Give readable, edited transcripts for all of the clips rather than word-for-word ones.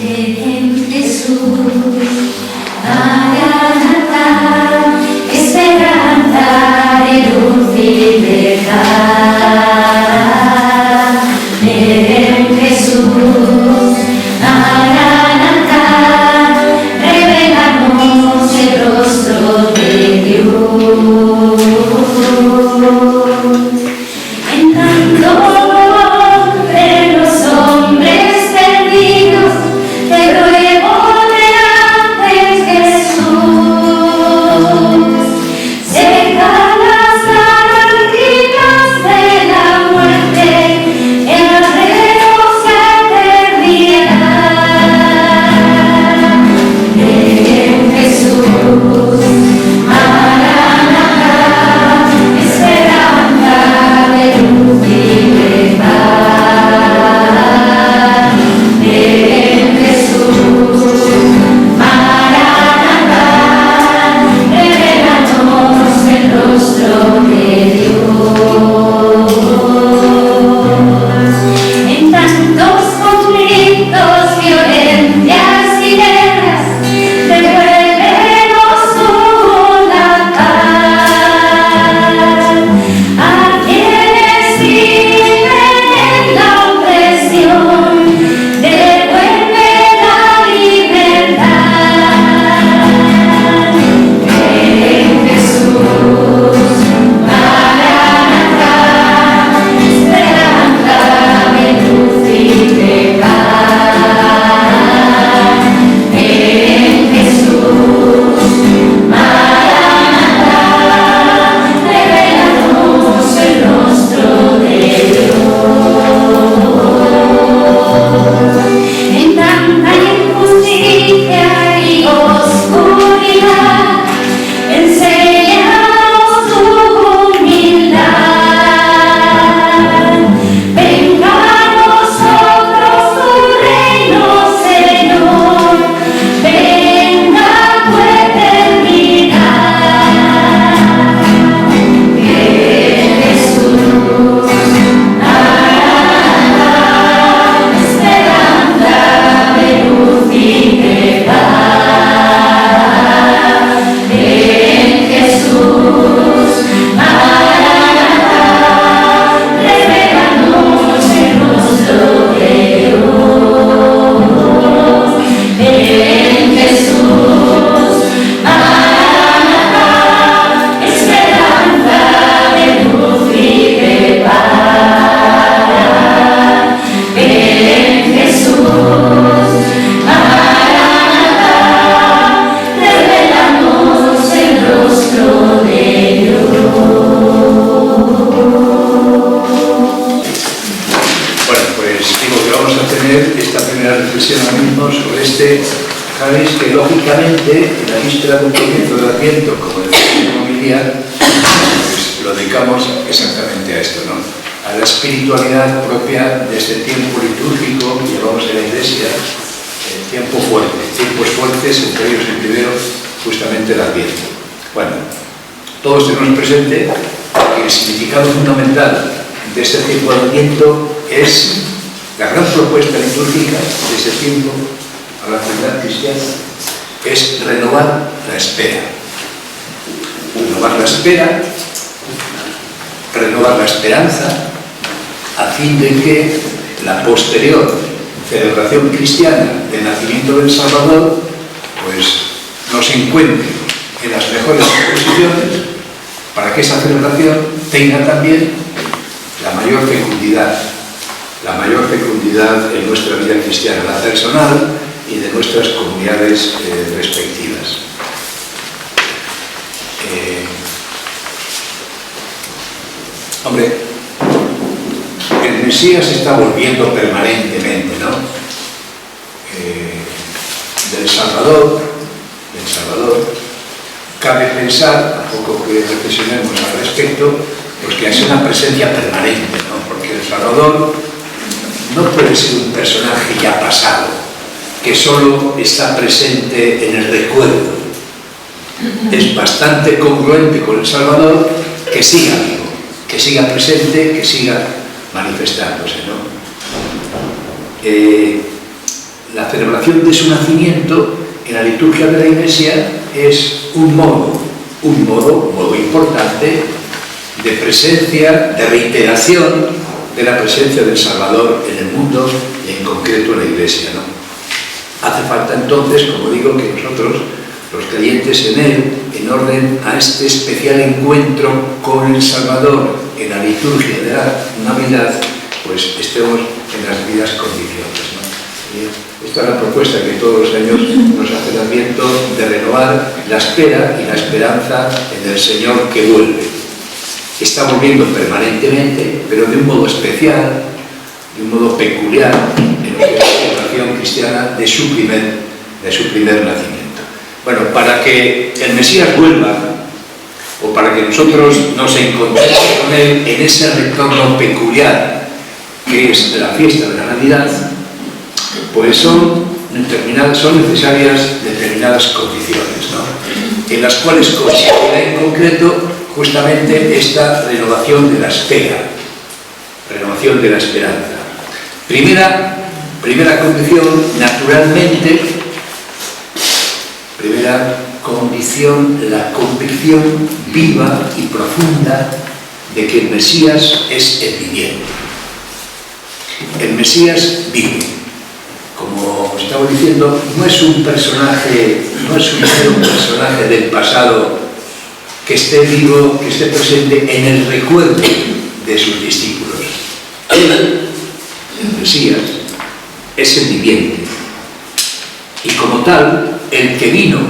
En Jesús, Maranatá, esperanza de luz y libertad. En Jesús, Maranatá, revelamos el rostro de Dios. En tanto de los hombres perdidos, te ruego te haces Jesús. Seca las garantías de la muerte, en arreglos de eternidad. En Jesús, Maranatá, esperanza de luz y libertad. En Jesús, Maranatá, revelanos el rostro de Dios. En tantos conflictos, violencias y guerras, devuélvenos tú la paz. A quienes viven en la opresión, devuelve la libertad. En Jesús, Maranatá, esperanza de luz y de paz. En Jesús, Maranatá, revelanos el rostro de Dios. En tanta injusticia y oscuridad, enséñanos tu humildad. Venga a nosotros tu reino, Señor, venga tu eternidad. En Jesús, Maranatá, esperanza de luz y de paz. En Jesús, Maranatá, revelanos el rostro de Dios. En Jesús, Maranatá, esperanza de luz y de paz. En Jesús, Maranatá, revelanos el rostro de Dios. Bueno, pues digo que vamos a tener esta primera reflexión ahora mismo sobre este Javis, que lógicamente en la víspera del comienzo del Adviento, como decía en la homilía, pues lo dedicamos exactamente a esto, ¿no? A la espiritualidad propia de este tiempo litúrgico que llevamos en la Iglesia, tiempo fuerte, tiempos fuertes, entre ellos el primero, justamente el Adviento. Bueno, todos tenemos presente que el significado fundamental de este tiempo de Adviento es la gran propuesta litúrgica de este tiempo a la comunidad cristiana, es renovar la espera. Renovar la espera, renovar la esperanza, a fin de que la posterior celebración cristiana del nacimiento del Salvador pues nos encuentre en las mejores posiciones para que esa celebración tenga también la mayor fecundidad en nuestra vida cristiana, la personal y de nuestras comunidades respectivas. Hombre, el Mesías está volviendo permanentemente, ¿no? Del Salvador, cabe pensar, a poco que reflexionemos al respecto, pues que es una presencia permanente, ¿no? Porque el Salvador no puede ser un personaje ya pasado, que solo está presente en el recuerdo. Es bastante congruente con el Salvador que siga vivo, que siga presente, que siga manifestándose, ¿no? la celebración de su nacimiento en la liturgia de la Iglesia es un modo importante de presencia, de reiteración de la presencia del Salvador en el mundo y en concreto en la Iglesia, ¿no? Hace falta entonces, como digo, que nosotros, los creyentes en Él, en orden a este especial encuentro con el Salvador en la liturgia de la Navidad, pues estemos en las debidas condiciones, ¿no? Y esta es la propuesta que todos los años nos hace el Adviento, de renovar la espera y la esperanza en el Señor que vuelve. Está volviendo permanentemente, pero de un modo especial, de un modo peculiar, en lo que es la celebración cristiana de su primer nacimiento. Bueno, para que el Mesías vuelva, o para que nosotros nos encontremos con Él en ese retorno peculiar que es la fiesta de la Navidad, pues son necesarias determinadas condiciones, ¿no? En las cuales consistirá en concreto justamente esta renovación de la espera, renovación de la esperanza. Primera condición, naturalmente, la convicción viva y profunda de que el Mesías es el viviente. El Mesías vive. Como estaba diciendo, no es un mero personaje del pasado que esté vivo, que esté presente en el recuerdo de sus discípulos. Él, el Mesías, es el viviente. Y como tal, el que vino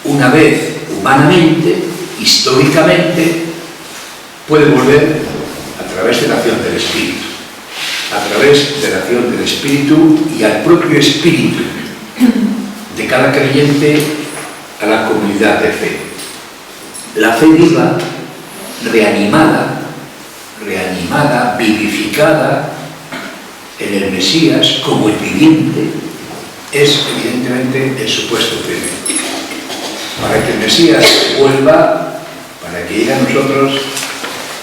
una vez humanamente, históricamente, puede volver a través de la acción del Espíritu. A través de la acción del Espíritu y al propio Espíritu de cada creyente a la comunidad de fe. La fe viva, reanimada, vivificada en el Mesías como el viviente, es evidentemente el supuesto primero. Para que el Mesías vuelva, para que llegue a nosotros,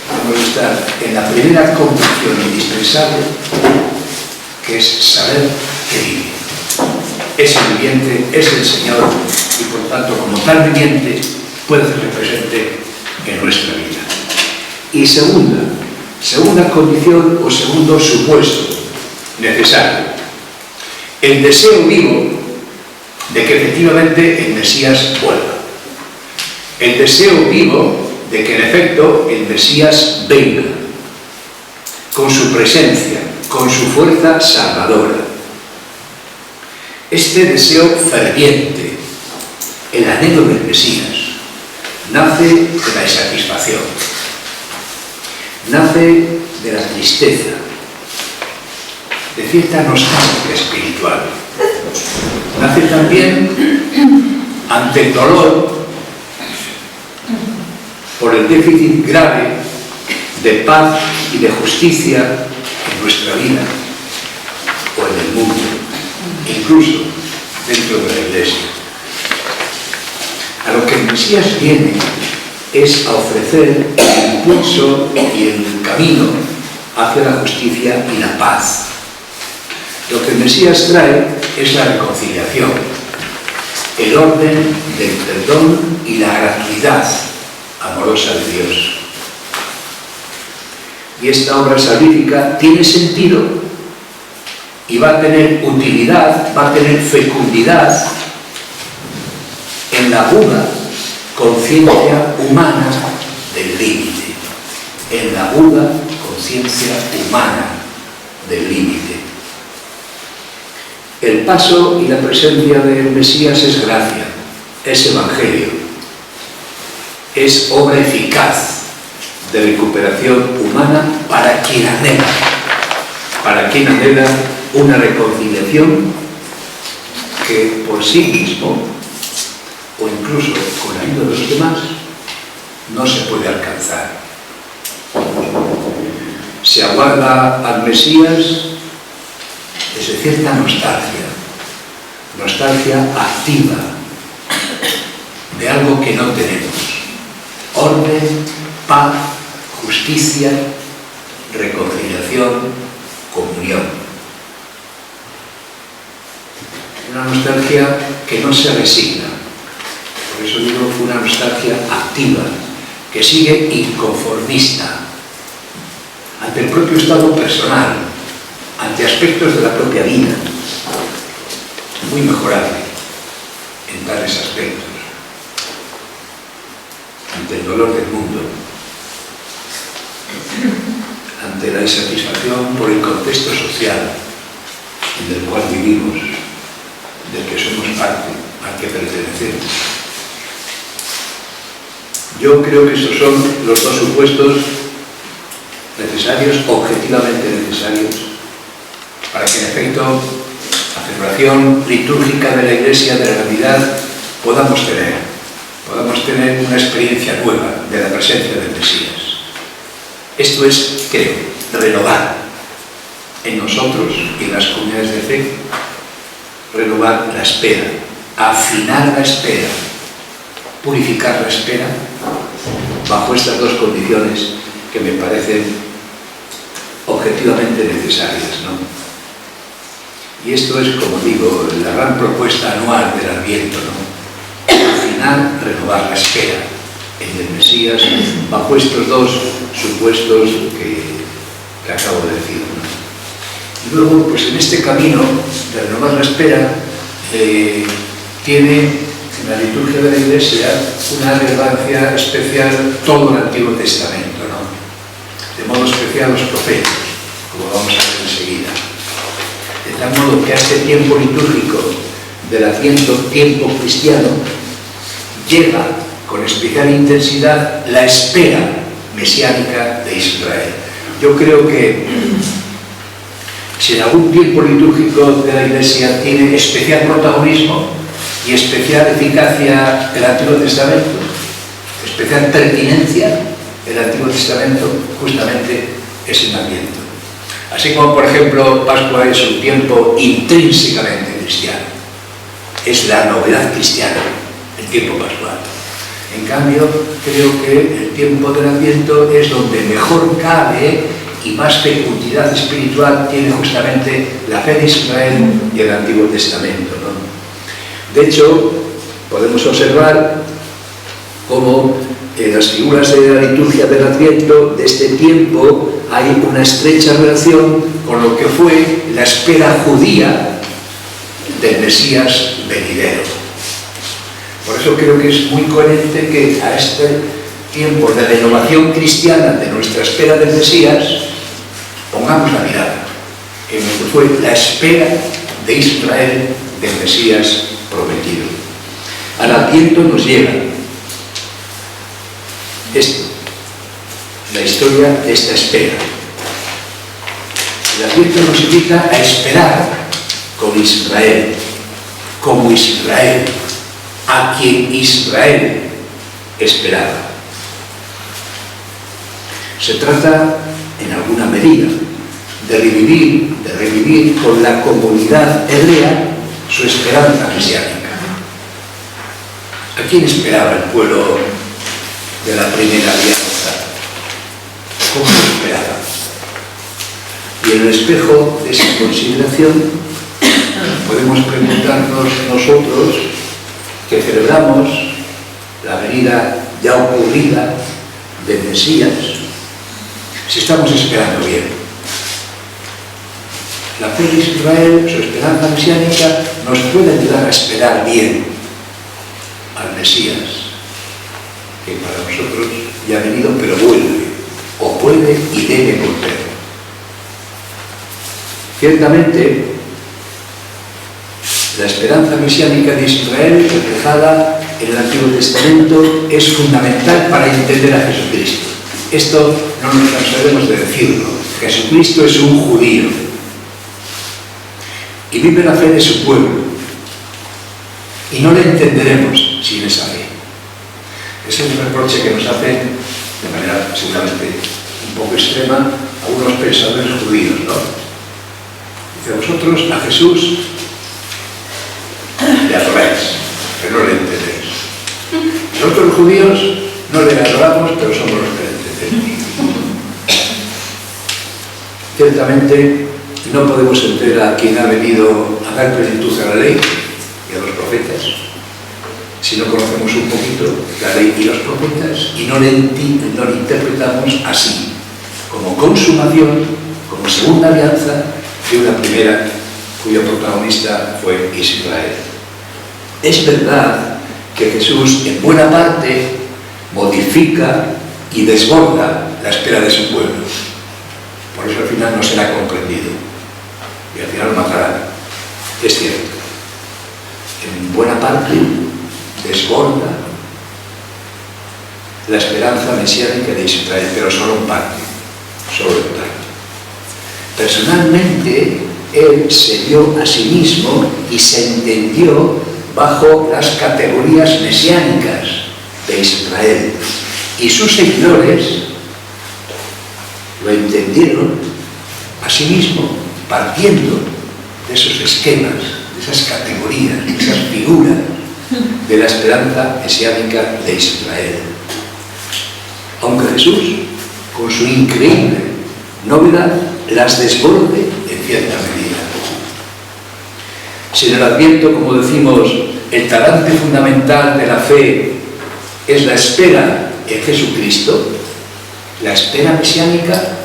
debemos estar en la primera condición indispensable, que es saber que vive. Es el viviente, es el Señor, y por tanto, como tal viviente, puede hacerse presente en nuestra vida. Y segunda condición o segundo supuesto necesario, el deseo vivo de que efectivamente el Mesías vuelva. El deseo vivo de que en efecto el Mesías venga con su presencia, con su fuerza salvadora. Este deseo ferviente, el anhelo del Mesías, nace de la insatisfacción, nace de la tristeza, de cierta nostalgia espiritual, nace también ante el dolor por el déficit grave de paz y de justicia en nuestra vida o en el mundo, incluso dentro de la Iglesia. A lo que el Mesías viene es a ofrecer el impulso y el camino hacia la justicia y la paz. Lo que el Mesías trae es la reconciliación, el orden del perdón y la gratuidad amorosa de Dios. Y esta obra salvífica tiene sentido y va a tener utilidad, va a tener fecundidad en la aguda conciencia humana del límite, en la aguda conciencia humana del límite. El paso y la presencia del Mesías es gracia, es evangelio, es obra eficaz de recuperación humana para quien anhela una reconciliación que por sí mismo, o incluso con la ayuda de los demás, no se puede alcanzar. Se aguarda al Mesías desde cierta nostalgia activa de algo que no tenemos: orden, paz, justicia, reconciliación, comunión. una nostalgia que no se resigna. Por eso digo, una nostalgia activa, que sigue inconformista ante el propio estado personal, ante aspectos de la propia vida, muy mejorable en tales aspectos, ante el dolor del mundo, ante la insatisfacción por el contexto social en el cual vivimos, del que somos parte, al que pertenecemos. Yo creo que estos son los dos supuestos necesarios, objetivamente necesarios, para que en efecto la celebración litúrgica de la Iglesia de la Navidad podamos tener una experiencia nueva de la presencia del Mesías. Esto es, creo, renovar en nosotros y en las comunidades de fe, renovar la espera, afinar la espera, purificar la espera, bajo estas dos condiciones que me parecen objetivamente necesarias, ¿no? Y esto es, como digo, la gran propuesta anual del Adviento, ¿no? Afinar, renovar la espera en el Mesías, bajo estos dos supuestos que acabo de decir, ¿no? Y luego, pues en este camino de renovar la espera, tiene en la liturgia de la Iglesia una relevancia especial todo el Antiguo Testamento, ¿no? De modo especial los profetas, como vamos a ver enseguida. De tal modo que a este tiempo litúrgico del Adviento, tiempo cristiano, llega con especial intensidad la espera mesiánica de Israel. Yo creo que si en algún tiempo litúrgico de la Iglesia tiene especial protagonismo y especial eficacia el Antiguo Testamento, especial pertinencia el Antiguo Testamento, justamente es el Adviento. Así como, por ejemplo, Pascua es un tiempo intrínsecamente cristiano, es la novedad cristiana, el tiempo pascual. En cambio, creo que el tiempo del Adviento es donde mejor cabe y más fecundidad espiritual tiene justamente la fe de Israel y el Antiguo Testamento, ¿no? De hecho, podemos observar cómo en las figuras de la liturgia del Adviento de este tiempo hay una estrecha relación con lo que fue la espera judía del Mesías venidero. Por eso creo que es muy coherente que a este tiempo de renovación cristiana de nuestra espera del Mesías pongamos la mirada en lo que fue la espera de Israel del Mesías prometido. Al Adviento nos llega esto, la historia de esta espera. El Adviento nos invita a esperar con Israel, como Israel, a quien Israel esperaba. Se trata, en alguna medida, de revivir con la comunidad hebrea su esperanza mesiánica. ¿A quién esperaba el pueblo de la primera alianza? ¿Cómo lo esperaba? Y en el espejo de esa consideración podemos preguntarnos nosotros, que celebramos la venida ya ocurrida del Mesías, si estamos esperando bien. La fe de Israel, su esperanza mesiánica, nos puede ayudar a esperar bien al Mesías, que para nosotros ya ha venido, pero vuelve, o puede y debe volver. Ciertamente, la esperanza mesiánica de Israel, reflejada en el Antiguo Testamento, es fundamental para entender a Jesucristo. Esto no nos cansaremos de decirlo. Jesucristo es un judío y vive la fe de su pueblo, y no le entenderemos sin esa fe. Ese es el reproche que nos hacen, de manera seguramente un poco extrema, algunos pensadores judíos, ¿no? Dice: vosotros a Jesús le adoráis, pero no le entendéis. Nosotros los judíos no le adoramos, pero somos los que le entendemos. Ciertamente, No podemos entender a quien ha venido a dar plenitud a la ley y a los profetas si no conocemos un poquito la ley y los profetas y no le interpretamos así, como consumación, como segunda alianza de una primera cuyo protagonista fue Israel. Es verdad que Jesús en buena parte modifica y desborda la espera de su pueblo. Por eso al final no será comprendido y al final lo matarán. Es cierto. En buena parte desborda la esperanza mesiánica de Israel, pero solo en parte, solo en parte. Personalmente, él se vio a sí mismo y se entendió bajo las categorías mesiánicas de Israel. Y sus seguidores lo entendieron a sí mismo, partiendo de esos esquemas, de esas categorías, de esas figuras de la esperanza mesiánica de Israel. Aunque Jesús, con su increíble novedad, las desborde en cierta medida. Si en el Adviento, como decimos, el talante fundamental de la fe es la espera en Jesucristo, la espera mesiánica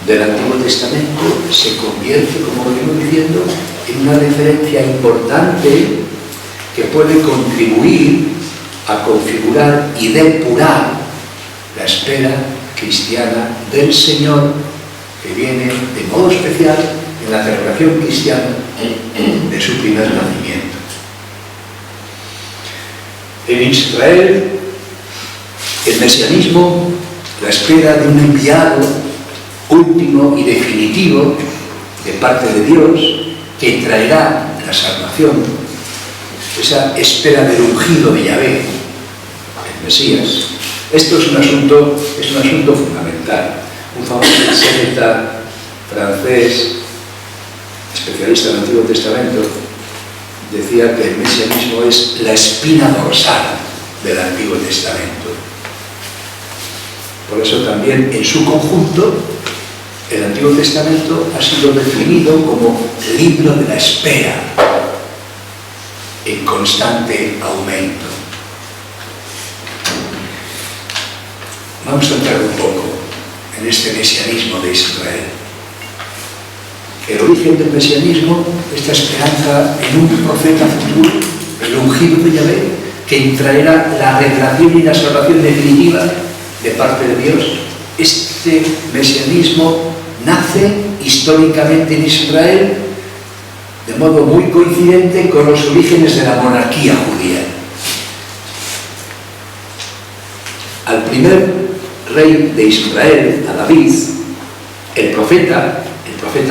del Antiguo Testamento se convierte, como venimos diciendo, en una referencia importante que puede contribuir a configurar y depurar la espera cristiana del Señor, que viene de modo especial en la celebración cristiana de su primer nacimiento. En Israel, el mesianismo, la espera de un enviado último y definitivo de parte de Dios que traerá la salvación, esa espera del ungido de Yahvé, el Mesías. Esto es un asunto fundamental. Un famoso exégeta francés, especialista en el Antiguo Testamento, decía que el mesianismo es la espina dorsal del Antiguo Testamento. Por eso también en su conjunto el Antiguo Testamento ha sido definido como libro de la espera en constante aumento. Vamos a entrar un poco en este mesianismo de Israel. El origen del mesianismo, esta esperanza en un profeta futuro, el ungido de Yahvé, que traerá la revelación y la salvación definitiva de parte de Dios. Este mesianismo nace históricamente en Israel de modo muy coincidente con los orígenes de la monarquía judía. Al primer rey de Israel, a David, el profeta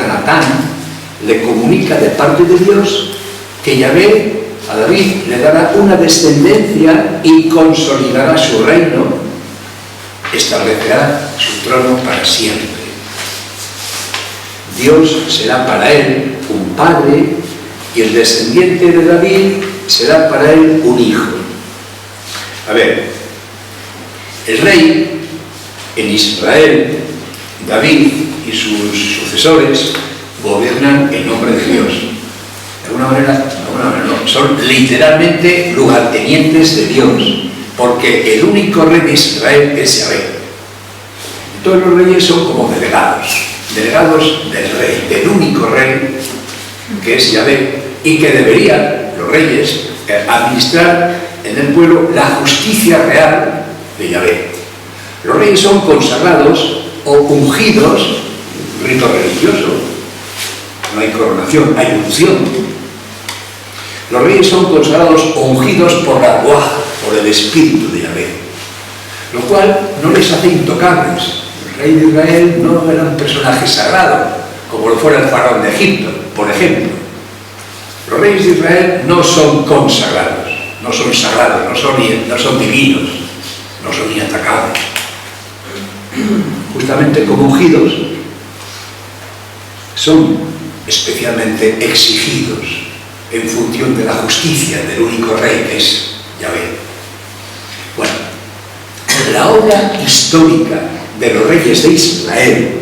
Natán, le comunica de parte de Dios que Yahvé a David le dará una descendencia y consolidará su reino, establecerá su trono para siempre. Dios será para él un padre y el descendiente de David será para él un hijo. A ver, el rey en Israel, David y sus sucesores gobiernan en nombre de Dios. De alguna manera no, son literalmente lugartenientes de Dios, porque el único rey de Israel es Yahvé. Todos los reyes son como delegados del rey, del único rey que es Yahvé, y que deberían los reyes administrar en el pueblo la justicia real de Yahvé. Los reyes son consagrados o ungidos, rito religioso, no hay coronación, hay unción. Los reyes son consagrados o ungidos por la Ruaj, por el espíritu de Yahvé, lo cual no les hace intocables. El rey de Israel no era un personaje sagrado, como lo fuera el faraón de Egipto, por ejemplo. Los reyes de Israel no son consagrados, no son sagrados, no son divinos, no son inatacables. Justamente como ungidos, son especialmente exigidos en función de la justicia del único rey que es Yahvé. Bueno, la obra histórica de los reyes de Israel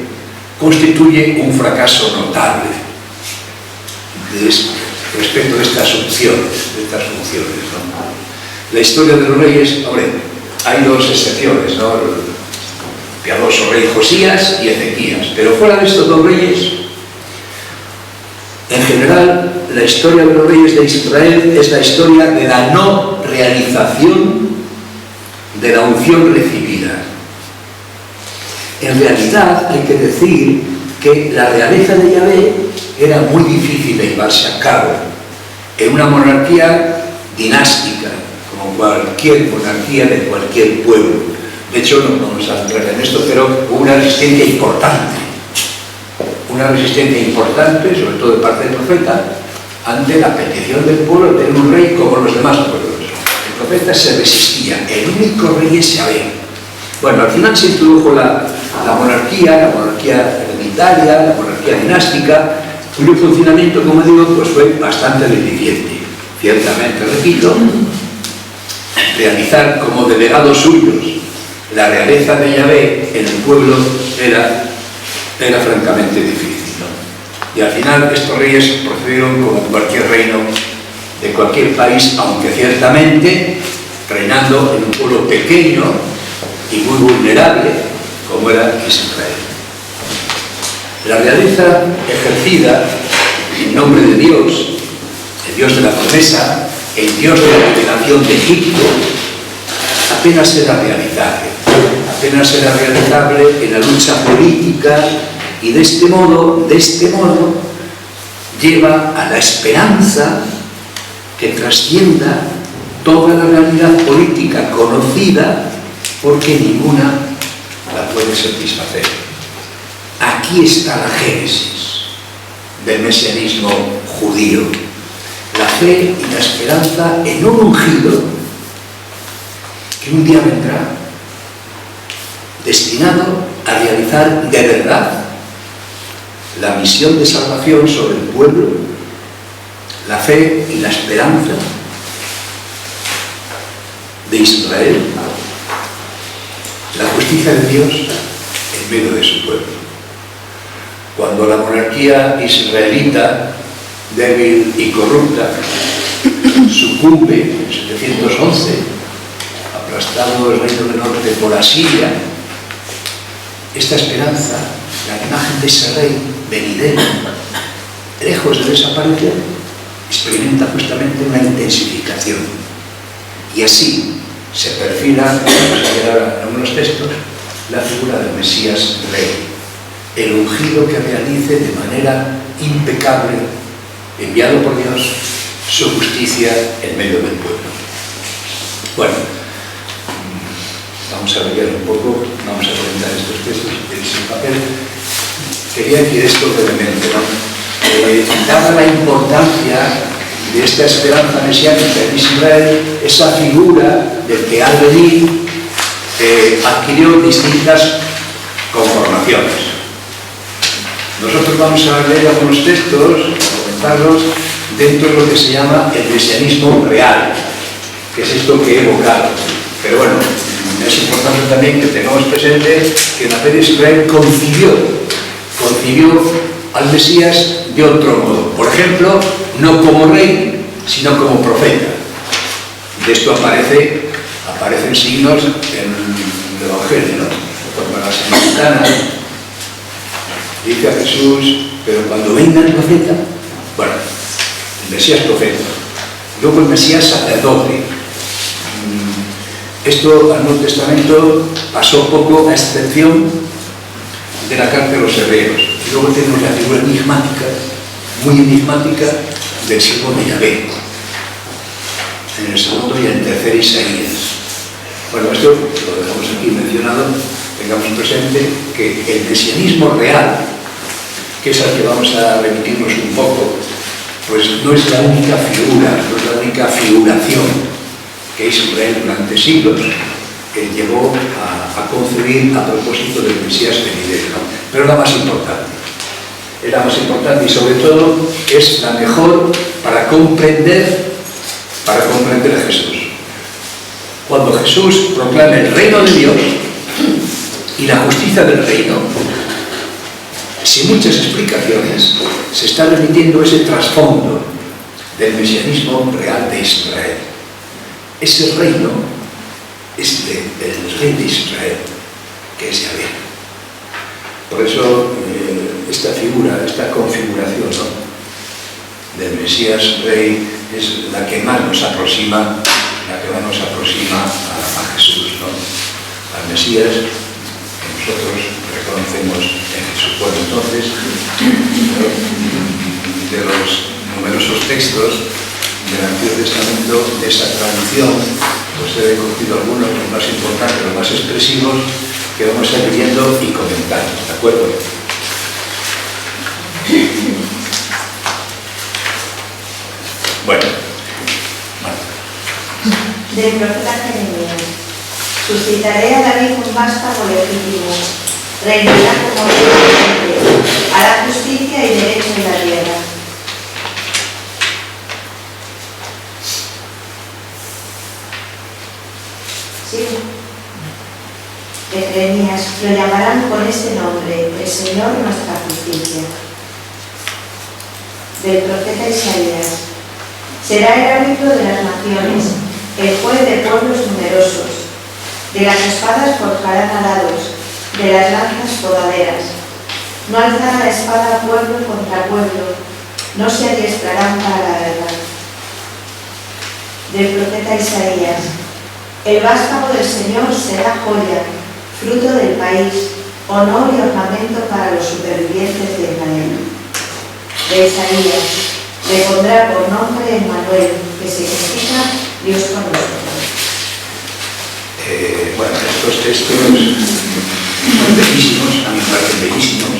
constituye un fracaso notable respecto de estas funciones, ¿no? La historia de los reyes, hombre, hay dos excepciones, ¿no? El piadoso rey Josías y Ezequías, pero fuera de estos dos reyes, en general, la historia de los reyes de Israel es la historia de la no realización de la unción recibida. En realidad, hay que decir que la realeza de Yahvé era muy difícil de llevarse a cabo en una monarquía dinástica, como cualquier monarquía de cualquier pueblo. De hecho, no vamos a entrar en esto, pero hubo una resistencia importante, sobre todo de parte del profeta, ante la petición del pueblo de tener un rey como los demás pueblos. El profeta se resistía, el único rey es Yahvé. Bueno, al final se introdujo la monarquía hereditaria, la monarquía dinástica, cuyo funcionamiento, como digo, pues fue bastante deficiente. Ciertamente, repito, realizar como delegados suyos la realeza de Yahvé en el pueblo era francamente difícil, ¿no? Y al final estos reyes procedieron como cualquier reino de cualquier país, aunque ciertamente reinando en un pueblo pequeño y muy vulnerable como era Israel. La realeza ejercida en nombre de Dios, el Dios de la promesa, el Dios de la liberación de Egipto, apenas era realizable en la lucha política, y de este modo lleva a la esperanza que trascienda toda la realidad política conocida, porque ninguna la puede satisfacer. Aquí está la génesis del mesianismo judío, la fe y la esperanza en un ungido que un día vendrá, destinado a realizar de verdad la misión de salvación sobre el pueblo, la fe y la esperanza de Israel, la justicia de Dios en medio de su pueblo. Cuando la monarquía israelita, débil y corrupta, sucumbe en 711, aplastado el reino del norte por Asiria, esta esperanza, la imagen de ese rey venidero, lejos de desaparecer, experimenta justamente una intensificación. Y así se perfila, vamos a ver ahora en algunos textos, la figura del Mesías Rey, el ungido que realice de manera impecable, enviado por Dios, su justicia en medio del pueblo. Bueno, vamos a ver un poco, vamos a comentar estos textos, tenéis el papel. Quería decir esto brevemente, ¿no? Dada la importancia de esta esperanza mesiánica en Israel, esa figura del que al venir adquirió distintas conformaciones. Nosotros vamos a leer algunos textos, a comentarlos, dentro de lo que se llama el mesianismo real, que es esto que he evocado. Pero bueno, es importante también que tengamos presente que la fe de Israel concibió al Mesías de otro modo. Por ejemplo, no como rey, sino como profeta. De esto aparecen signos en el Evangelio, ¿no? Como la Samaritana dice a Jesús, pero cuando venga el profeta, bueno, el Mesías profeta, luego el Mesías sacerdote. Esto al Nuevo Testamento pasó poco, a excepción de la carta de los Hebreos. Y luego tenemos la figura enigmática, muy enigmática, del siervo de Yahvé, en el segundo y el tercer Isaías. Bueno, esto lo dejamos aquí mencionado, tengamos presente que el mesianismo real, que es al que vamos a remitirnos un poco, pues no es la única figura, no es la única figuración que Israel durante siglos llegó a concebir a propósito del Mesías venidero, ¿no? Pero la más importante. Es la más importante y sobre todo es la mejor para comprender a Jesús. Cuando Jesús proclama el reino de Dios y la justicia del reino, sin muchas explicaciones, se está repitiendo ese trasfondo del mesianismo real de Israel. Ese reino es del rey de Israel, que es Yahvé. Por eso esta figura, esta configuración, ¿no?, del Mesías Rey es la que más nos aproxima, a Jesús, ¿no?, al Mesías que nosotros reconocemos en Jesús. Bueno, entonces, de los numerosos textos del Antiguo Testamento, de esa tradición, pues he recogido algunos, los más importantes, los más expresivos, que vamos a ir viendo y comentando, ¿de acuerdo? Bueno, del profeta Jeremías: suscitaré a David un vástago legítimo, reinará como rey, hará justicia y derecho en la tierra. Sí. De Jeremías: lo llamarán con este nombre, el Señor nuestra justicia. Del profeta Isaías: será el árbitro de las naciones, el juez de pueblos numerosos. De las espadas forjarán arados, de las lanzas podaderas. No alzará la espada pueblo contra pueblo, no se adiestrarán para la guerra. Del profeta Isaías: el vástago del Señor será joya, fruto del país, honor y ornamento para los supervivientes de Israel. De Isaías: le pondrá por nombre Emmanuel, que significa Dios con nosotros. Bueno, estos textos son bellísimos, a mí me parecen bellísimos.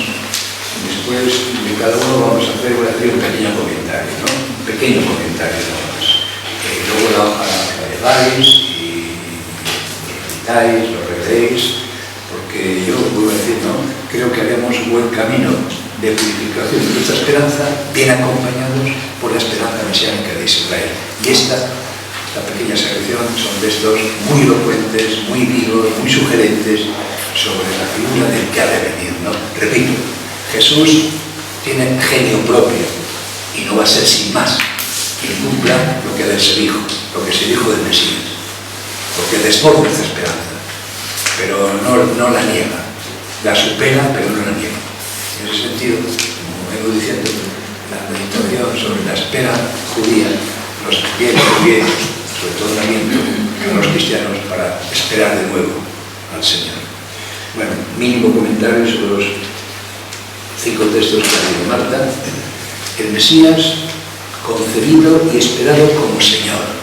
Después de cada uno voy a hacer un pequeño comentario, ¿no? Un pequeño comentario nada más. Luego la lleváis y meditáis, lo releéis, porque yo vuelvo a decir, ¿no?, creo que haremos un buen camino de purificación de nuestra esperanza, bien acompañados por la esperanza mesiánica de Israel. Y esta pequeña selección son textos muy elocuentes, muy vivos, muy sugerentes sobre la figura del que ha de venir, ¿no? Repito, Jesús tiene genio propio y no va a ser sin más quien cumpla lo que ha de ser hijo, lo que es el hijo del Mesías, porque desborda nuestra esperanza, pero no la niega, la supera, pero no la niega. En ese sentido, como vengo diciendo, la meditación sobre la espera judía nos viene muy bien, sobre todo el aliento a los cristianos para esperar de nuevo al Señor. Bueno, mínimo comentario sobre los 5 textos que ha leído Marta. El Mesías concebido y esperado como Señor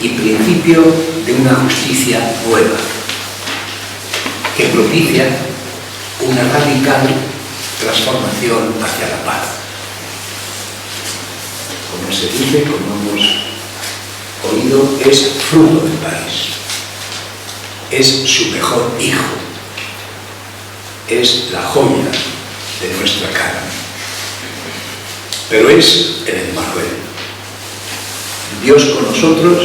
y principio de una justicia nueva que propicia una radical transformación hacia la paz. Como se dice, como hemos oído, es fruto del país, es su mejor hijo, es la joya de nuestra carne, pero es el Emmanuel, Dios con nosotros,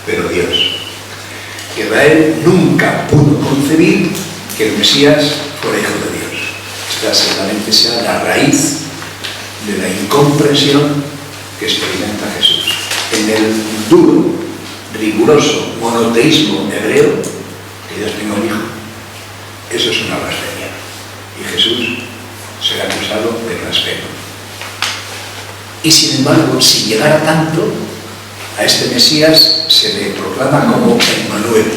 pero Dios. Israel nunca pudo concebir que el Mesías fuera hijo de Dios. Esta seguramente sea la raíz de la incomprensión que experimenta Jesús. En el duro, riguroso monoteísmo hebreo, que Dios tenga un hijo, eso es una blasfemia. Y Jesús será acusado de blasfemo. Y sin embargo, si llegara tanto, a este Mesías se le proclama como Emmanuel,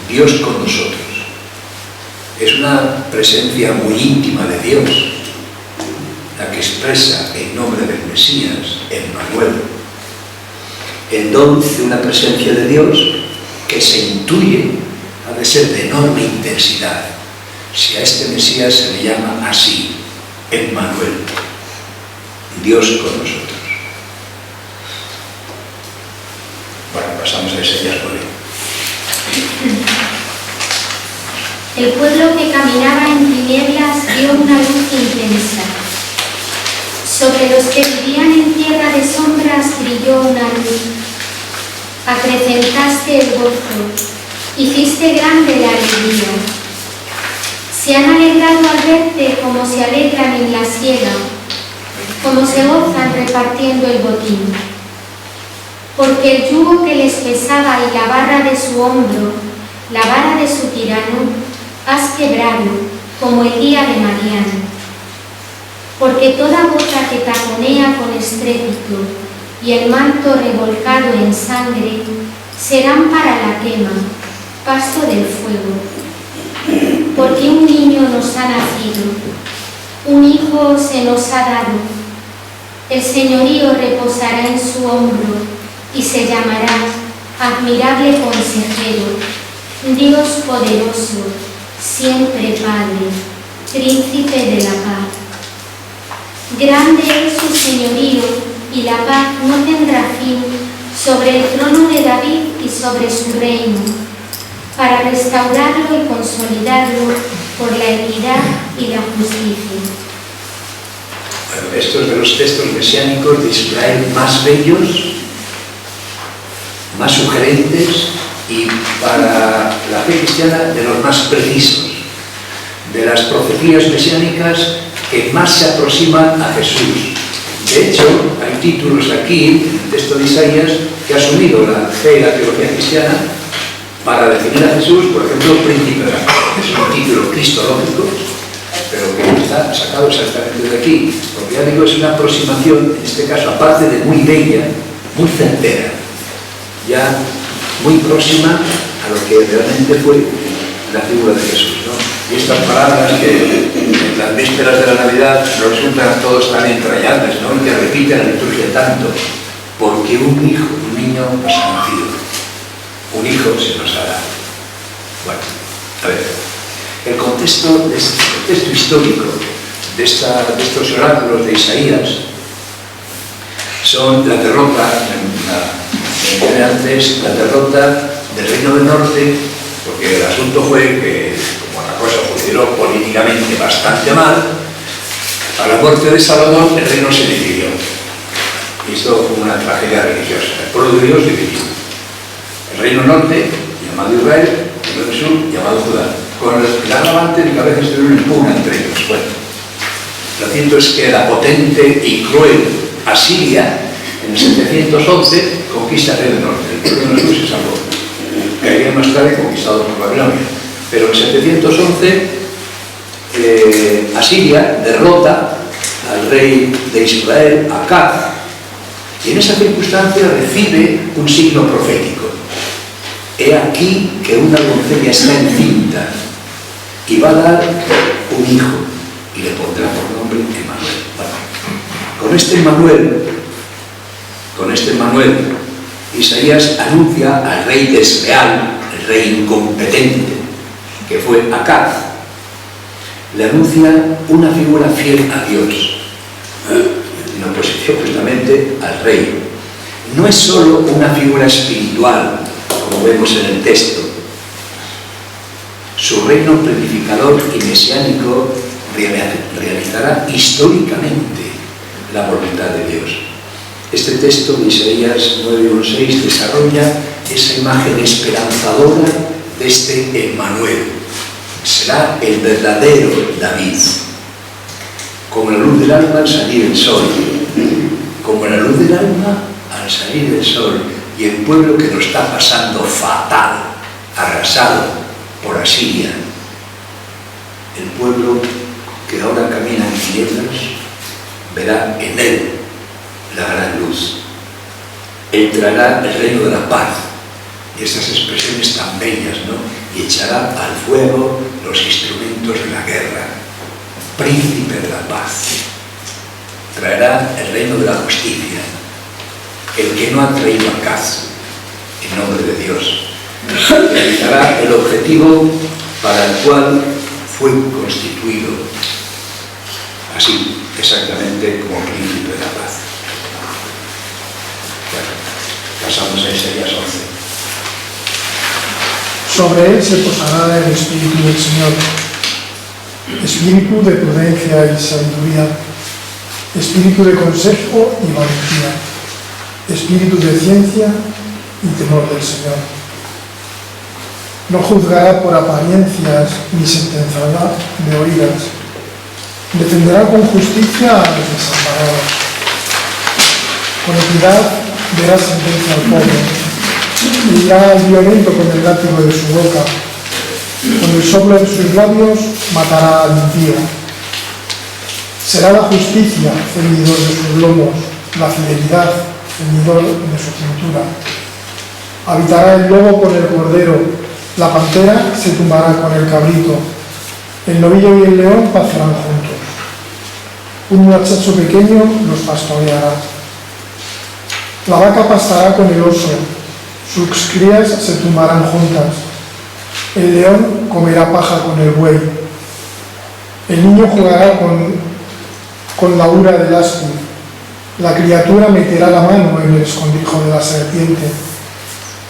Dios con nosotros. Es una presencia muy íntima de Dios, la que expresa el nombre del Mesías, Emmanuel. El don de una presencia de Dios que se intuye ha de ser de enorme intensidad. Si a este Mesías se le llama así, Emmanuel, Dios con nosotros. Bueno, pasamos a enseñar por él. El pueblo que caminaba en tinieblas vio una luz intensa. Sobre los que vivían en tierra de sombras brilló una luz. Acrecentaste el gozo, hiciste grande la alegría. Se han alegrado al verte como se alegran en la siega, como se gozan repartiendo el botín. Porque el yugo que les pesaba y la barra de su hombro, la vara de su tirano, has quebrado, como el día de Mariano. Porque toda bota que taponea con estrépito y el manto revolcado en sangre serán para la quema, pasto del fuego. Porque un niño nos ha nacido, un hijo se nos ha dado, el señorío reposará en su hombro y se llamará admirable consejero, Dios poderoso, siempre Padre, príncipe de la paz. Grande es su señorío y la paz no tendrá fin sobre el trono de David y sobre su reino, para restaurarlo y consolidarlo por la equidad y la justicia. Bueno, estos de los textos mesiánicos de Israel más bellos, más sugerentes y para la fe cristiana de los más precisos, de las profecías mesiánicas que más se aproximan a Jesús. De hecho, hay títulos aquí, en el texto de Isaías, que ha asumido la fe y la teología cristiana para definir a Jesús, por ejemplo, príncipe de la paz. Es un título cristológico, pero que está sacado exactamente de aquí, porque ya digo, es una aproximación, en este caso, aparte de muy bella, muy certera, ya muy próxima a lo que realmente fue la figura de Jesús, ¿no? Y estas palabras que en las vísperas de la Navidad nos resultan a todos tan entrañables, ¿no? Y que repite la liturgia tanto, porque un hijo, un niño nos ha nacido, un hijo se nos ha dado. Bueno, a ver, el contexto histórico de estos oráculos de Isaías son la derrota, antes, la derrota del Reino del Norte, porque el asunto fue que, como la cosa funcionó políticamente bastante mal, a la muerte de Salomón el reino se dividió. Y esto fue una tragedia religiosa. El pueblo de Dios dividido. El reino norte, llamado Israel, y el reino sur, llamado Judá. Con el agravante de que a veces estuvieron en pugna entre ellos. Bueno, lo cierto es que la potente y cruel Asiria, en el 711, conquista el reino norte. El reino sur se salvó. Caería más tarde conquistado por Babilonia. Pero en 711 Asiria derrota al rey de Israel, Acaz, y en esa circunstancia recibe un signo profético. He aquí que una doncella está encinta y va a dar un hijo y le pondrá por nombre Emmanuel. Con este Emmanuel, Isaías anuncia al rey desleal, el rey incompetente, que fue Acaz. Le anuncia una figura fiel a Dios, en oposición justamente al rey. No es solo una figura espiritual, como vemos en el texto. Su reino planificador y mesiánico realizará históricamente la voluntad de Dios. Este texto de Isaías 9:1-6 desarrolla esa imagen esperanzadora de este Emmanuel. Será el verdadero David, como la luz del alma al salir el sol, como la luz del alma al salir el sol, y el pueblo que lo está pasando fatal, arrasado por Asiria, el pueblo que ahora camina en tinieblas, verá en él la gran luz. Él traerá el reino de la paz, y estas expresiones tan bellas, ¿no? Y echará al fuego los instrumentos de la guerra. Príncipe de la paz. Traerá el reino de la justicia. El que no ha traído a Acaz, en nombre de Dios. Realizará el objetivo para el cual fue constituido. Así, exactamente como príncipe de la paz. Bueno, pasamos a Isaías 11. Sobre él se posará el Espíritu del Señor, Espíritu de prudencia y sabiduría, Espíritu de consejo y valentía, Espíritu de ciencia y temor del Señor. No juzgará por apariencias ni sentenciará de oídas. Defenderá con justicia a los desamparados. Con equidad dará sentencia al pobre. Herirá al violento con el látigo de su boca. Con el soplo de sus labios matará al impío. Será la justicia ceñidor de sus lomos, la fidelidad ceñidor de su cintura. Habitará el lobo con el cordero, la pantera se tumbará con el cabrito, el novillo y el león pasarán juntos. Un muchacho pequeño los pastoreará. La vaca pastará con el oso, sus crías se tumbarán juntas. El león comerá paja con el buey. El niño jugará con la ura del aspi. La criatura meterá la mano en el escondrijo de la serpiente.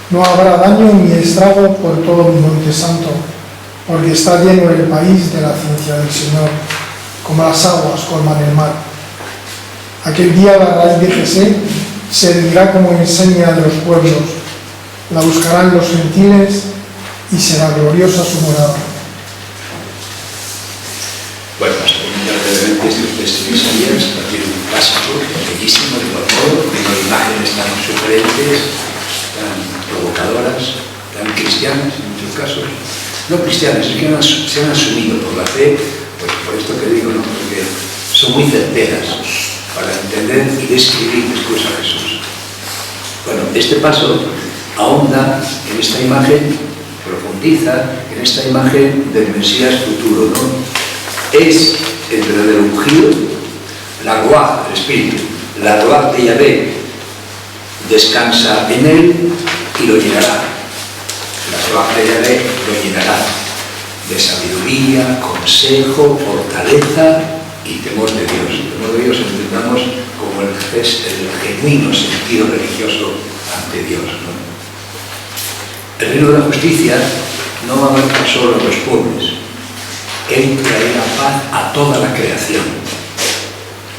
No habrá daño ni estrago por todo mi monte santo, porque está lleno el país de la ciencia del Señor, como las aguas colman el mar. Aquel día la raíz de Jesé se erguirá como enseña de los pueblos, la buscarán los gentiles y será gloriosa su morada. Bueno, hasta brevemente este texto de Isaías, también un clásico, bellísimo, de autor, con imágenes tan sugerentes, tan provocadoras, tan cristianas en muchos casos. No cristianas, es que se han asumido por la fe, pues por esto que digo, ¿no? Porque son muy certeras para entender y describir después a Jesús. Bueno, este paso ahonda en esta imagen, profundiza en esta imagen del Mesías futuro, ¿no? Es el verdadero ungido, la Ruaj, el Espíritu, la Ruaj de Yahvé descansa en él y lo llenará. La Ruaj de Yahvé lo llenará de sabiduría, consejo, fortaleza y temor de Dios. El temor de Dios entendamos como el genuino sentido religioso ante Dios, ¿no? El reino de la justicia no abarca solo a los pobres. Él traerá paz a toda la creación.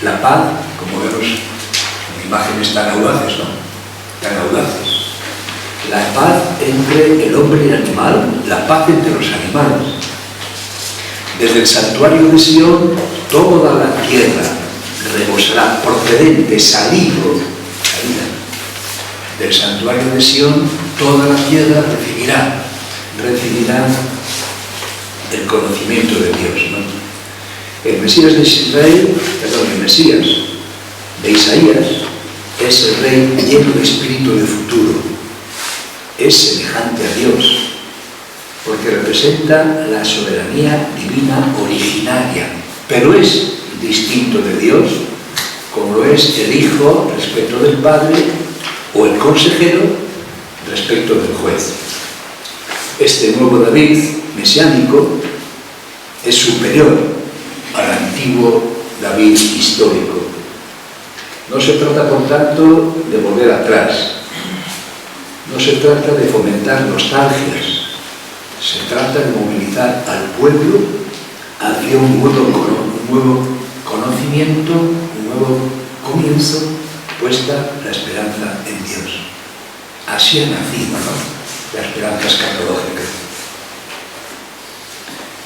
La paz, como vemos en imágenes tan audaces, ¿no? Tan audaces. La paz entre el hombre y el animal, la paz entre los animales. Desde el santuario de Sion, toda la tierra rebosará, procedente, salido, del santuario de Sion, toda la tierra recibirá el conocimiento de Dios, ¿no? El Mesías de Israel, el Mesías de Isaías es el rey lleno de espíritu de futuro, es semejante a Dios, porque representa la soberanía divina originaria, pero es distinto de Dios, como lo es el Hijo respecto del Padre o el consejero respecto del juez. Este nuevo David mesiánico es superior al antiguo David histórico. No se trata, por tanto, de volver atrás. No se trata de fomentar nostalgias. Se trata de movilizar al pueblo hacia un nuevo conocimiento, un nuevo comienzo, puesta la esperanza en Dios. Así ha nacido, ¿no? La esperanza escatológica.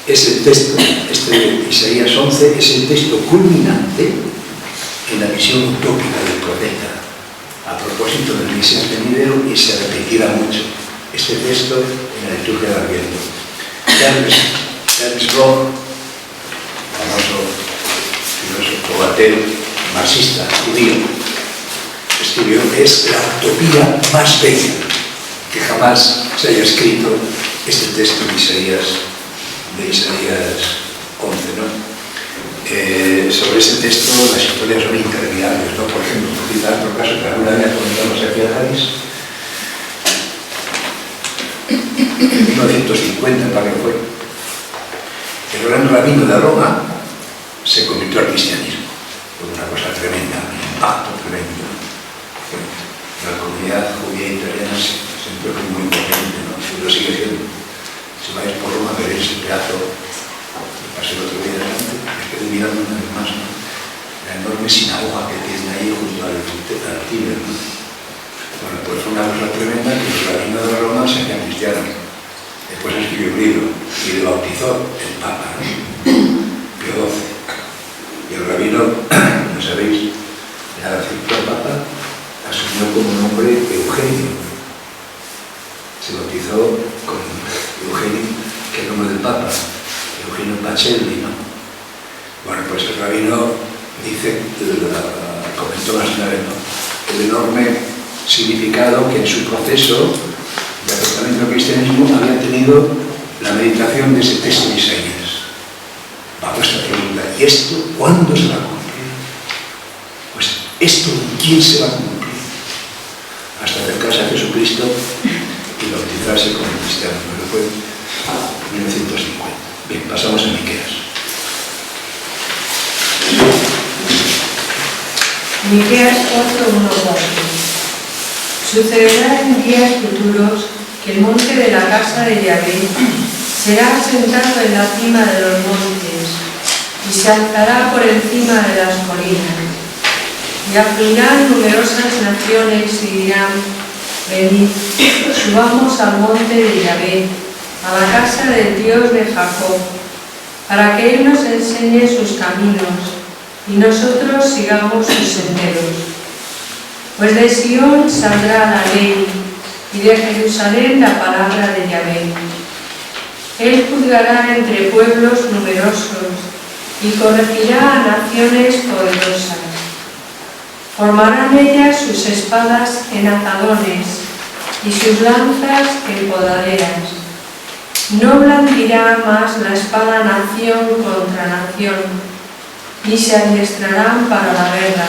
Es el texto, este Isaías 11, es el texto culminante en la visión utópica del profeta, a propósito del Mesías venidero, y se repetirá mucho este texto en la liturgia del Adviento. Ernst Bloch, famoso filósofo ateo, marxista, judío, escribió que es la utopía más bella que jamás se haya escrito este texto de Isaías 11, ¿no? Sobre este texto las historias son interminables, ¿no? Por ejemplo, citar otro caso que alguna vez comentamos aquí a Javis. En 1950, para que fue, el gran rabino de Roma se convirtió al cristianismo, por una cosa tremenda, un impacto tremendo. La comunidad judía italiana siempre fue muy importante, ¿no? Lo sigue siendo. Si vais por Roma veréis el teatro que pasé el otro día delante, me quedé mirando una vez más, ¿no? La enorme sinagoga que tiene ahí junto al Tíber, ¿no? Bueno, pues fue una cosa tremenda que los rabinos de Roma se hacían cristianos. Después escribió un libro y le bautizó el Papa, ¿no? Pío XII. Y el rabino, como sabéis, al aceptar el Papa, asumió como nombre Eugenio. Se bautizó con Eugenio, que es el nombre del Papa, Eugenio Pacelli, ¿no? Bueno, pues el rabino dice, comentó más una vez, ¿no?, el enorme significado que en su proceso de acercamiento al cristianismo había tenido la meditación de ese texto de Isaías. Va vuestra pregunta, ¿y esto cuándo se va a cumplir? Pues esto, ¿quién se va a cumplir? Hasta acercarse a Jesucristo y bautizarse como cristiano, pero fue en 1950. Bien, pasamos a Miqueas. Miqueas 4:1-4. Sucederá en días futuros que el monte de la casa de Yahvé será asentado en la cima de los montes y se alzará por encima de las colinas. Y afluirán numerosas naciones y dirán: venid, subamos al monte de Yahvé, a la casa del Dios de Jacob, para que Él nos enseñe sus caminos y nosotros sigamos sus senderos. Pues de Sión saldrá la ley y de Jerusalén la palabra de Yahvé. Él juzgará entre pueblos numerosos y corregirá a naciones poderosas. Formarán ellas sus espadas en azadones y sus lanzas en podaderas. No blandirá más la espada nación contra nación, ni se adiestrarán para la guerra.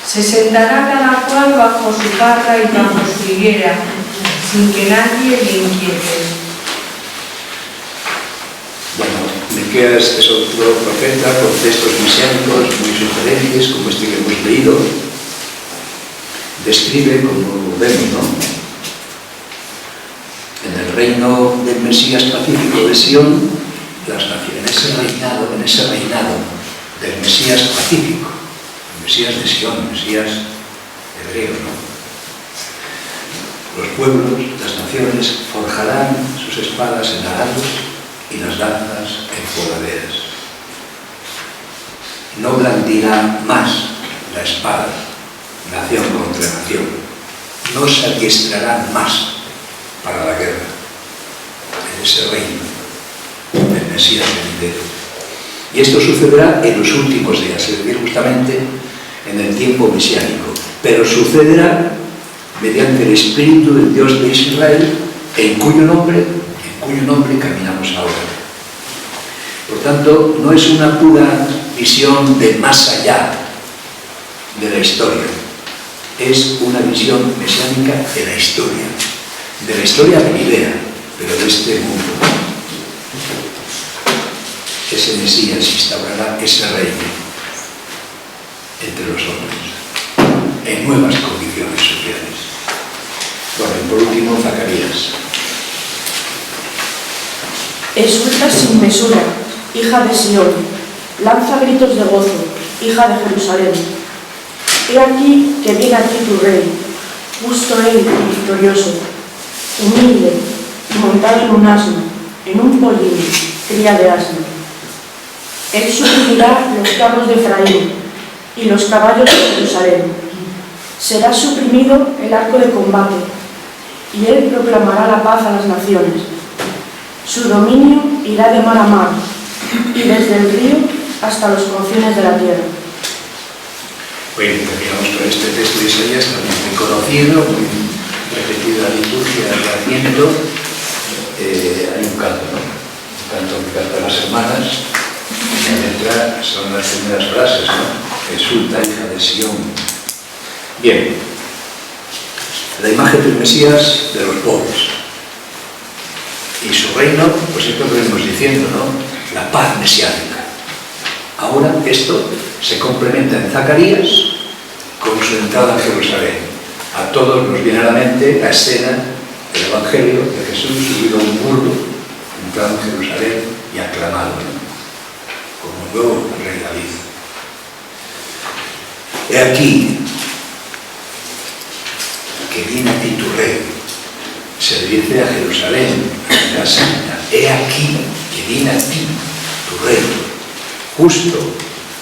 Se sentará cada cual bajo su parra y bajo su higuera, sin que nadie le inquiete. Bueno, Miqueas es otro profeta con textos mesiánicos muy sugerentes, como este que hemos leído. Describe, como vemos, ¿no?, en el reino del Mesías pacífico de Sión, las naciones, en ese reinado del Mesías pacífico, el Mesías de Sión, Mesías hebreo, ¿no?, los pueblos, las naciones, forjarán sus espadas en arados y las lanzas en podaderas. No blandirá más la espada, nación contra nación. No se adiestrarán más para la guerra en ese reino del Mesías venidero. Y esto sucederá en los últimos días, es decir, justamente en el tiempo mesiánico, pero sucederá mediante el Espíritu del Dios de Israel, en cuyo nombre caminamos ahora. Por tanto, no es una pura visión de más allá de la historia, es una visión mesiánica de la historia venidera, pero de este mundo. Ese Mesías instaurará ese reino entre los hombres, en nuevas condiciones sociales. Bueno, y por último, Zacarías. Exulta sin mesura, hija de Sión, lanza gritos de gozo, hija de Jerusalén. He aquí que viene a ti tu rey, justo él y victorioso, humilde y montado en un asno, en un pollino, cría de asno. Él suprimirá los carros de Efraín y los caballos de Jerusalén. Será suprimido el arco de combate, y él proclamará la paz a las naciones. Su dominio irá de mar a mar, y desde el río hasta los confines de la tierra. Bueno, terminamos con este texto de Isaías, también muy conocido, muy repetido en la liturgia del Adviento. Hay un canto, ¿no? Un canto que cantan las hermanas. La letra son las primeras frases, ¿no? Exulta, hija de Sión. Bien, la imagen del Mesías de los pobres. Y su reino, pues esto lo venimos diciendo, ¿no? La paz mesiánica. Ahora esto se complementa en Zacarías con su entrada a Jerusalén. A todos nos viene a la mente la escena del Evangelio de Jesús subido a un burro, entrado en Jerusalén y aclamado, ¿no?, como nuevo rey David. He aquí que viene a ti tu rey, se dirige a Jerusalén, a la ciudad santa. He aquí que viene a ti tu rey, justo,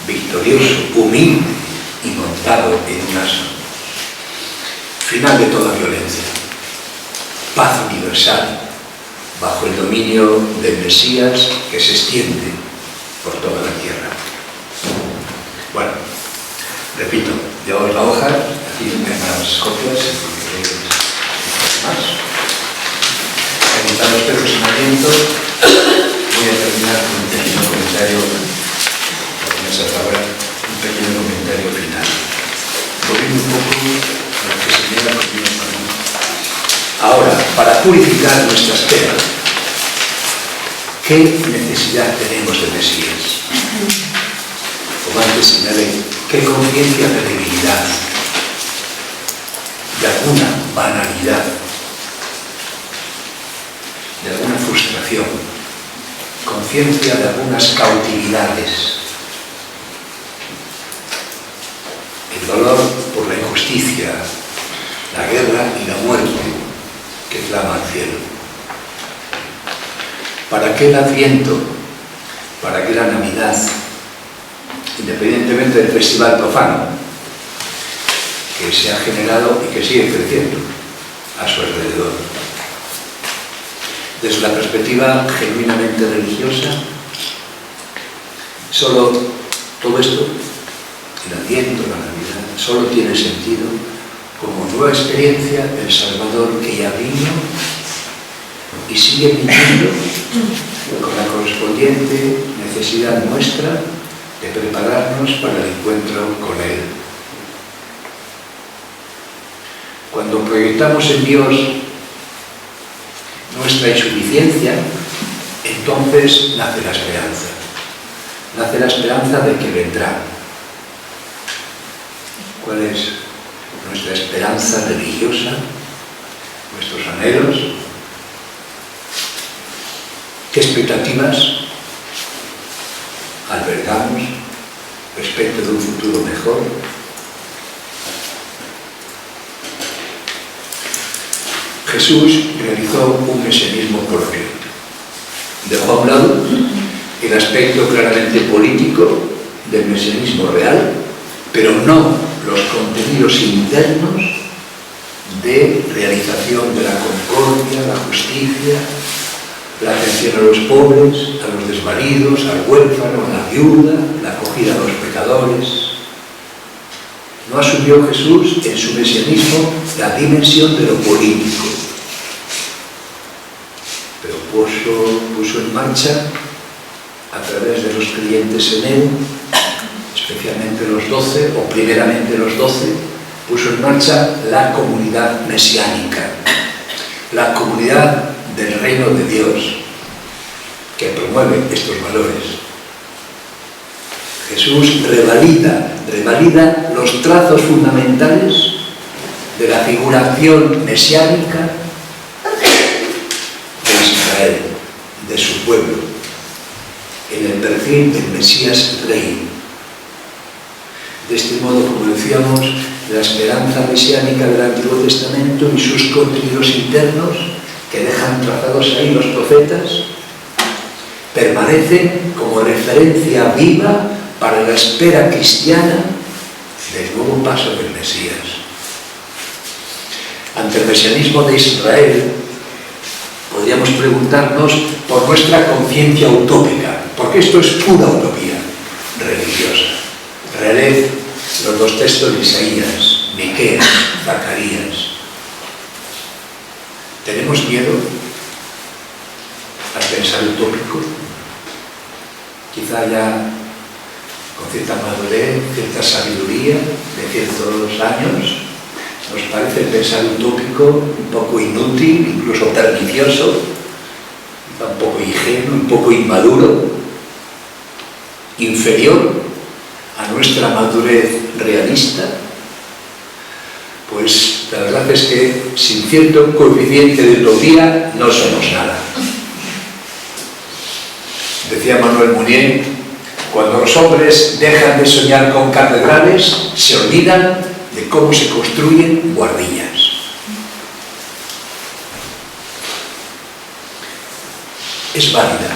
victorioso, humilde y montado en un asno. Final de toda violencia. Paz universal bajo el dominio del Mesías que se extiende por toda la tierra. Bueno, repito, llevaos la hoja, aquí hay más copias, más. Preguntados este razonamiento, voy a terminar con un pequeño comentario, un pequeño comentario final. Volviendo un poco a lo que señala el Continuo Común. Ahora, para purificar nuestra espera, ¿qué necesidad tenemos de Mesías? Como antes señalé, ¿qué conciencia de debilidad, de alguna banalidad, de alguna frustración, conciencia de algunas cautividades, el dolor por la injusticia, la guerra y la muerte que clama al cielo? ¿Para qué el Adviento? ¿Para qué la Navidad? Independientemente del festival profano que se ha generado y que sigue creciendo a su alrededor. Desde la perspectiva genuinamente religiosa, solo todo esto, el Adviento, la Navidad, solo tiene sentido como nueva experiencia del Salvador que ya vino y sigue viniendo con la correspondiente necesidad nuestra de prepararnos para el encuentro con Él. Cuando proyectamos en Dios nuestra insuficiencia, entonces nace la esperanza. Nace la esperanza de que vendrá. ¿Cuál es nuestra esperanza religiosa? ¿Nuestros anhelos? ¿Qué expectativas albergamos respecto de un futuro mejor? Jesús realizó un mesianismo propio. Dejó a un lado el aspecto claramente político del mesianismo real, pero no los contenidos internos de realización de la concordia, la justicia, la atención a los pobres, a los desvalidos, al huérfano, a la viuda, la acogida a los pecadores. No asumió Jesús en su mesianismo la dimensión de lo político, pero puso en marcha, a través de los creyentes en él, especialmente los 12, o primeramente los 12, puso en marcha la comunidad mesiánica, la comunidad del reino de Dios, que promueve estos valores. Jesús revalida los trazos fundamentales de la figuración mesiánica de Israel, de su pueblo, en el perfil del Mesías Rey. De este modo, como decíamos, la esperanza mesiánica del Antiguo Testamento y sus contenidos internos, que dejan trazados ahí los profetas, permanecen como referencia viva para la espera cristiana del nuevo paso del Mesías. Ante el mesianismo de Israel, podríamos preguntarnos por nuestra conciencia utópica, porque esto es pura utopía religiosa. Releed los dos textos de Isaías, Miqueas, Zacarías. ¿Tenemos miedo al pensar utópico? Quizá ya con cierta madurez, cierta sabiduría de ciertos años, nos parece el pensar utópico un poco inútil, incluso pernicioso, un poco ingenuo, un poco inmaduro, inferior a nuestra madurez realista. Pues la verdad es que sin cierto coeficiente de utopía no somos nada. Decía Manuel Munier, cuando los hombres dejan de soñar con catedrales, se olvidan de cómo se construyen guardillas. Es válida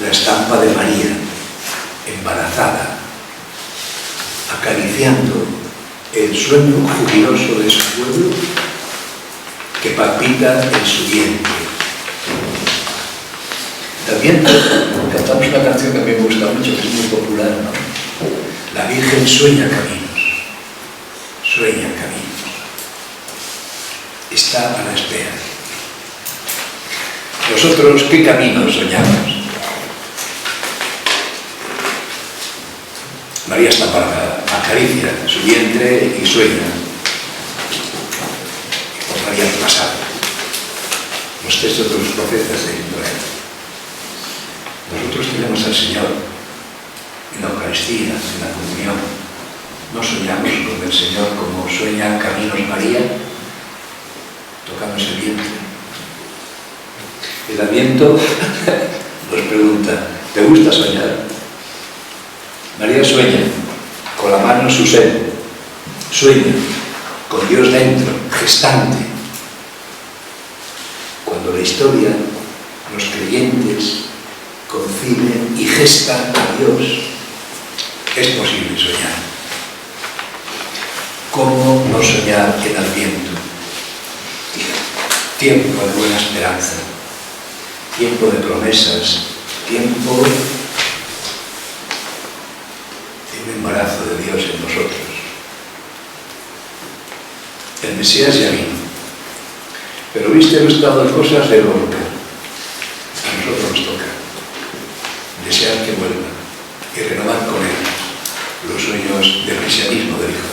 la estampa de María, embarazada, acariciando el sueño jubiloso de su pueblo que palpita en su vientre. También cantamos una canción que a mí me gusta mucho, que es muy popular, ¿no? La Virgen sueña caminos, sueña caminos. Está a la espera. Nosotros, ¿qué caminos soñamos? María está parada, acaricia su vientre y sueña. Por María pasado. Los textos de los profetas de Israel. Nosotros tenemos al Señor en la Eucaristía, en la comunión. No soñamos con el Señor como sueña Caminos María, tocándose el vientre. El Adviento nos pregunta, ¿te gusta soñar? María sueña con la mano en su seno, sueña con Dios dentro, gestante. Cuando la historia, los creyentes, conciben y gestan a Dios, es posible soñar. ¿Cómo no soñar en Adviento? Tiempo de buena esperanza, tiempo de promesas, tiempo de un embarazo de Dios en nosotros. El Mesías ya vino, pero viste el estado de cosas de Lorca. A nosotros nos toca desear que vuelva y renovar con él los sueños del mesianismo del Hijo